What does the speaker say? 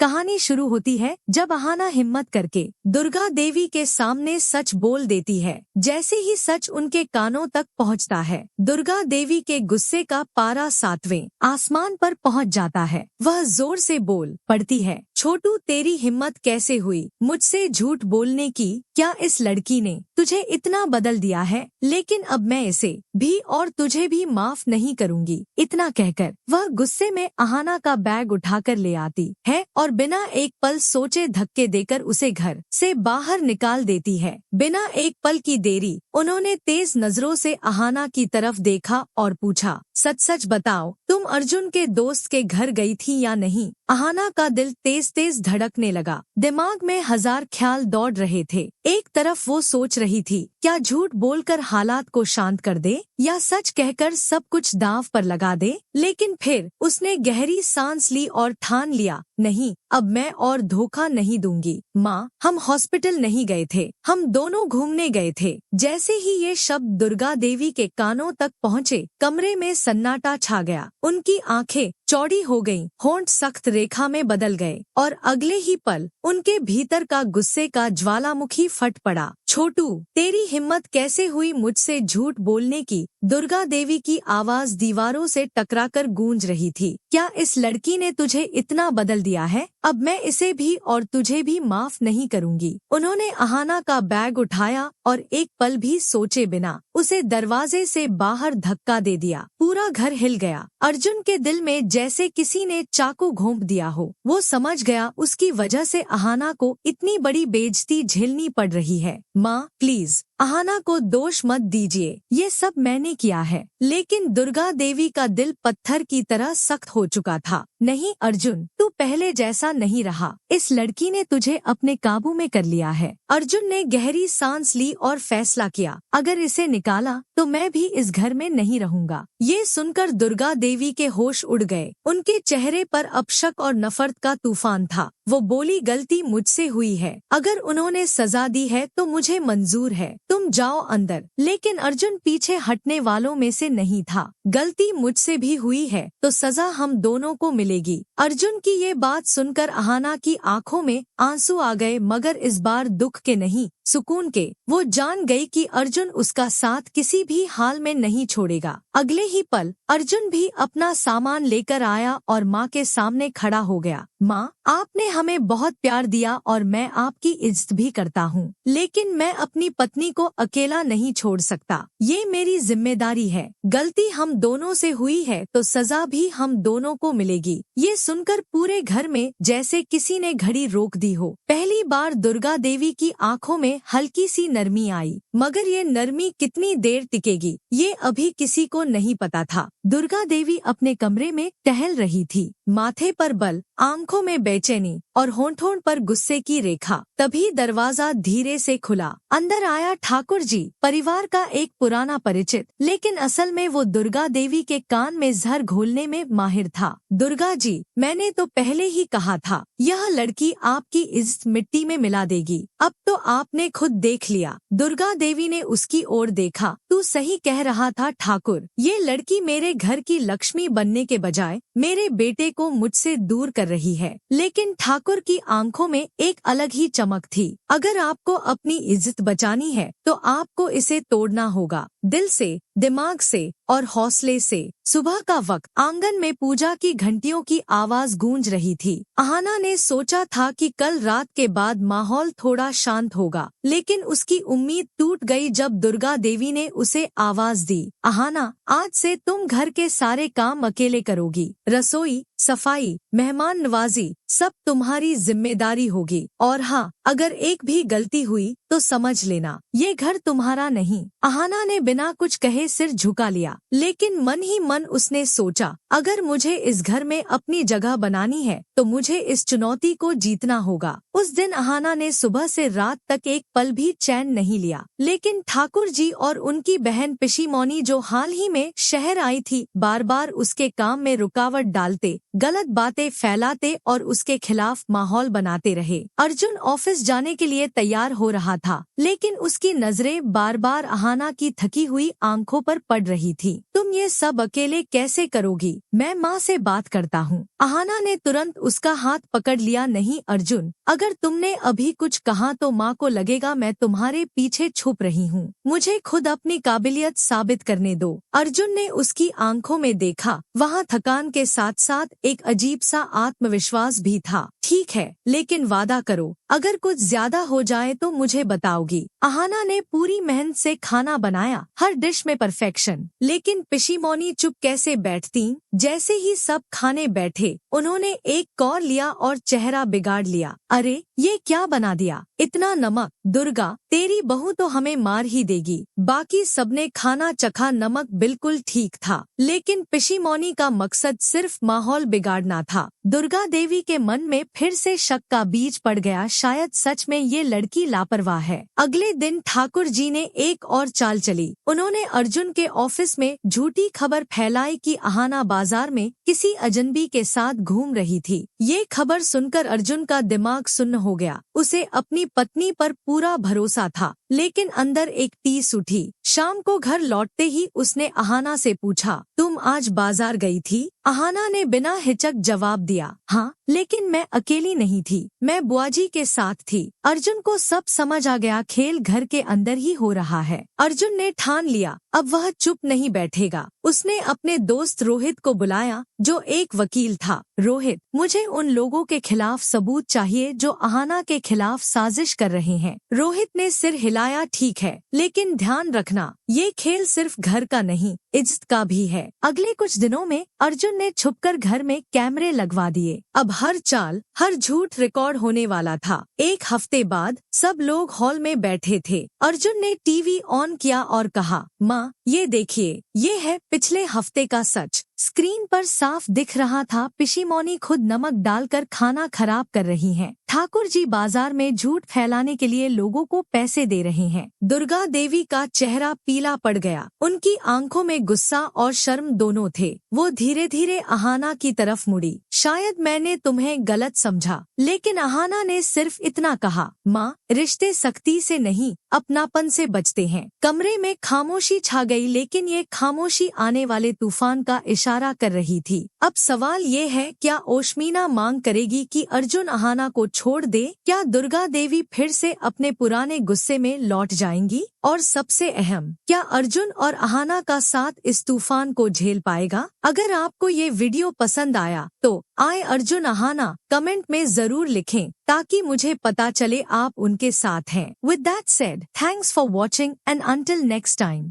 कहानी शुरू होती है जब अहाना हिम्मत करके दुर्गा देवी के सामने सच बोल देती है। जैसे ही सच उनके कानों तक पहुंचता है, दुर्गा देवी के गुस्से का पारा 7वें आसमान पर पहुंच जाता है। वह जोर से बोल पड़ती है, छोटू तेरी हिम्मत कैसे हुई मुझसे झूठ बोलने की? क्या इस लड़की ने तुझे इतना बदल दिया है? लेकिन अब मैं इसे भी और तुझे भी माफ नहीं करूंगी। इतना कहकर वह गुस्से में अहाना का बैग उठाकर ले आती है और बिना एक पल सोचे धक्के देकर उसे घर से बाहर निकाल देती है। बिना एक पल की देरी उन्होंने तेज नजरों से अहाना की तरफ देखा और पूछा, सच सच बताओ, तुम अर्जुन के दोस्त के घर गई थी या नहीं? अहाना का दिल तेज तेज धड़कने लगा। दिमाग में हजार ख्याल दौड़ रहे थे। एक तरफ वो सोच रही थी, क्या झूठ बोलकर हालात को शांत कर दे या सच कहकर सब कुछ दांव पर लगा दे। लेकिन फिर उसने गहरी सांस ली और ठान लिया, नहीं, अब मैं और धोखा नहीं दूंगी। माँ, हम हॉस्पिटल नहीं गए थे, हम दोनों घूमने गए थे। जैसे ही ये शब्द दुर्गा देवी के कानों तक पहुँचे, कमरे में सन्नाटा छा गया। उनकी आंखें चौड़ी हो गईं, होंठ सख्त रेखा में बदल गए और अगले ही पल उनके भीतर का गुस्से का ज्वालामुखी फट पड़ा। छोटू, तेरी हिम्मत कैसे हुई मुझसे झूठ बोलने की? दुर्गा देवी की आवाज दीवारों से टकराकर गूंज रही थी। क्या इस लड़की ने तुझे इतना बदल दिया है? अब मैं इसे भी और तुझे भी माफ नहीं करूंगी। उन्होंने अहाना का बैग उठाया और एक पल भी सोचे बिना उसे दरवाजे से बाहर धक्का दे दिया। पूरा घर हिल गया। अर्जुन के दिल में जैसे किसी ने चाकू घोंप दिया हो। वो समझ गया उसकी वजह से अहाना को इतनी बड़ी बेइज्जती झेलनी पड़ रही है। माँ, प्लीज अहाना को दोष मत दीजिए, ये सब मैंने किया है। लेकिन दुर्गा देवी का दिल पत्थर की तरह सख्त हो चुका था। नहीं अर्जुन, तू पहले जैसा नहीं रहा। इस लड़की ने तुझे अपने काबू में कर लिया है। अर्जुन ने गहरी सांस ली और फैसला किया, अगर इसे निकाला तो मैं भी इस घर में नहीं रहूंगा। ये सुनकर दुर्गा देवी के होश उड़ गए। उनके चेहरे पर अब शक और नफरत का तूफान था। वो बोली, गलती मुझसे हुई है। अगर उन्होंने सजा दी है तो मुझे मंजूर है, तुम जाओ अंदर। लेकिन अर्जुन पीछे हटने वालों में से नहीं था। गलती मुझसे भी हुई है तो सजा हम दोनों को मिलेगी। अर्जुन की ये बात सुनकर अहाना की आंखों में आंसू आ गए, मगर इस बार दुख के नहीं, सुकून के। वो जान गई कि अर्जुन उसका साथ किसी भी हाल में नहीं छोड़ेगा। अगले ही पल अर्जुन भी अपना सामान लेकर आया और माँ के सामने खड़ा हो गया। माँ, आपने हमें बहुत प्यार दिया और मैं आपकी इज्जत भी करता हूँ, लेकिन मैं अपनी पत्नी को अकेला नहीं छोड़ सकता। ये मेरी जिम्मेदारी है। गलती हम दोनों से हुई है तो सजा भी हम दोनों को मिलेगी। ये सुनकर पूरे घर में जैसे किसी ने घड़ी रोक दी हो। पहली बार दुर्गा देवी की आंखों में हल्की सी नरमी आई, मगर ये नरमी कितनी देर टिकेगी ये अभी किसी को नहीं पता था। दुर्गा देवी अपने कमरे में टहल रही थी, माथे पर बल, आंखों में बेचैनी और होंठों पर गुस्से की रेखा। तभी दरवाजा धीरे से खुला। अंदर आया ठाकुर जी, परिवार का एक पुराना परिचित, लेकिन असल में वो दुर्गा देवी के कान में जहर घोलने में माहिर था। दुर्गा जी, मैंने तो पहले ही कहा था, यह लड़की आपकी इज्जत मिट्टी में मिला देगी। अब तो आपने खुद देख लिया। दुर्गा देवी ने उसकी ओर देखा। तू सही कह रहा था ठाकुर, ये लड़की मेरे घर की लक्ष्मी बनने के बजाय मेरे बेटे को मुझसे दूर कर रही है। लेकिन ठाकुर की आंखों में एक अलग ही चमक थी। अगर आपको अपनी इज्जत बचानी है तो आपको इसे तोड़ना होगा, दिल से, दिमाग से और हौसले से। सुबह का वक्त, आंगन में पूजा की घंटियों की आवाज गूंज रही थी। अहाना ने सोचा था कि कल रात के बाद माहौल थोड़ा शांत होगा, लेकिन उसकी उम्मीद टूट गई जब दुर्गा देवी ने उसे आवाज दी, अहाना, आज से तुम घर के सारे काम अकेले करोगी। रसोई, सफाई, मेहमान नवाजी, सब तुम्हारी जिम्मेदारी होगी। और हाँ, अगर एक भी गलती हुई तो समझ लेना, ये घर तुम्हारा नहीं। अहाना ने बिना कुछ कहे सिर झुका लिया, लेकिन मन ही मन उसने सोचा, अगर मुझे इस घर में अपनी जगह बनानी है तो मुझे इस चुनौती को जीतना होगा। उस दिन अहाना ने सुबह से रात तक एक पल भी चैन नहीं लिया। लेकिन ठाकुर जी और उनकी बहन पिशीमोनी, जो हाल ही में शहर आई थी, बार बार उसके काम में रुकावट डालते गलत बातें फैलाते और उसके खिलाफ माहौल बनाते रहे। अर्जुन ऑफिस जाने के लिए तैयार हो रहा था, लेकिन उसकी नजरें बार बार अहाना की थकी हुई आंखों पर पड़ रही थी। तुम ये सब अकेले कैसे करोगी? मैं माँ से बात करता हूँ। अहाना ने तुरंत उसका हाथ पकड़ लिया। नहीं अर्जुन, अगर तुमने अभी कुछ कहा तो माँ को लगेगा मैं तुम्हारे पीछे छुप रही हूँ। मुझे खुद अपनी काबिलियत साबित करने दो। अर्जुन ने उसकी आंखों में देखा, वहाँ थकान के साथ साथ एक अजीब सा आत्मविश्वास भी था। ठीक है, लेकिन वादा करो, अगर कुछ ज्यादा हो जाए तो मुझे बताओगी। अहाना ने पूरी मेहनत से खाना बनाया, हर डिश में परफेक्शन, लेकिन पिशीमोनी चुप कैसे बैठती। जैसे ही सब खाने बैठे, उन्होंने एक कौर लिया और चेहरा बिगाड़ लिया। अरे ये क्या बना दिया, इतना नमक। दुर्गा, तेरी बहू तो हमें मार ही देगी। बाकी सबने खाना चखा, नमक बिल्कुल ठीक था, लेकिन पिशीमोनी का मकसद सिर्फ माहौल बिगाड़ना था। दुर्गा देवी के मन में फिर से शक का बीज पड़ गया, शायद सच में ये लड़की लापरवाह है। अगले दिन ठाकुर जी ने एक और चाल चली। उन्होंने अर्जुन के ऑफिस में झूठी खबर फैलाई कि अहाना बाजार में किसी अजनबी के साथ घूम रही थी। ये खबर सुनकर अर्जुन का दिमाग सुन्न हो गया। उसे अपनी पत्नी पर पूरा भरोसा था, लेकिन अंदर एक टीस उठी। शाम को घर लौटते ही उसने अहाना से पूछा, तुम आज बाजार गई थी? अहाना ने बिना हिचक जवाब दिया, हाँ, लेकिन मैं अकेली नहीं थी, मैं बुआजी के साथ थी। अर्जुन को सब समझ आ गया, खेल घर के अंदर ही हो रहा है। अर्जुन ने ठान लिया, अब वह चुप नहीं बैठेगा। उसने अपने दोस्त रोहित को बुलाया, जो एक वकील था। रोहित, मुझे उन लोगों के खिलाफ सबूत चाहिए जो अहाना के खिलाफ साजिश कर रहे हैं। रोहित ने सिर हिलाया, ठीक है, लेकिन ध्यान रखना, ये खेल सिर्फ घर का नहीं, इज्जत का भी है। अगले कुछ दिनों में अर्जुन ने छुपकर घर में कैमरे लगवा दिए। अब हर चाल, हर झूठ रिकॉर्ड होने वाला था। एक हफ्ते बाद सब लोग हॉल में बैठे थे। अर्जुन ने टीवी ऑन किया और कहा, माँ, ये देखिए, ये है पिछले हफ्ते का सच। स्क्रीन पर साफ दिख रहा था, पिशीमोनी खुद नमक डालकर खाना खराब कर रही हैं। ठाकुर जी बाजार में झूठ फैलाने के लिए लोगों को पैसे दे रहे हैं। दुर्गा देवी का चेहरा पीला पड़ गया। उनकी आंखों में गुस्सा और शर्म दोनों थे। वो धीरे धीरे अहाना की तरफ मुड़ी। शायद मैंने तुम्हें गलत समझा, लेकिन अहाना ने सिर्फ इतना कहा, माँ, रिश्ते सख्ती से नहीं, अपनापन से बचते हैं। कमरे में खामोशी छा गई, लेकिन ये खामोशी आने वाले तूफान का इशारा कर रही थी। अब सवाल ये है, क्या ओशमीना मांग करेगी कि अर्जुन अहाना को छोड़ दे? क्या दुर्गा देवी फिर से अपने पुराने गुस्से में लौट जाएंगी? और सबसे अहम, क्या अर्जुन और अहाना का साथ इस तूफान को झेल पाएगा? अगर आपको ये वीडियो पसंद आया तो आए अर्जुन अहाना कमेंट में जरूर लिखें, ताकि मुझे पता चले आप उनके साथ हैं। With that said, thanks for watching and until next time.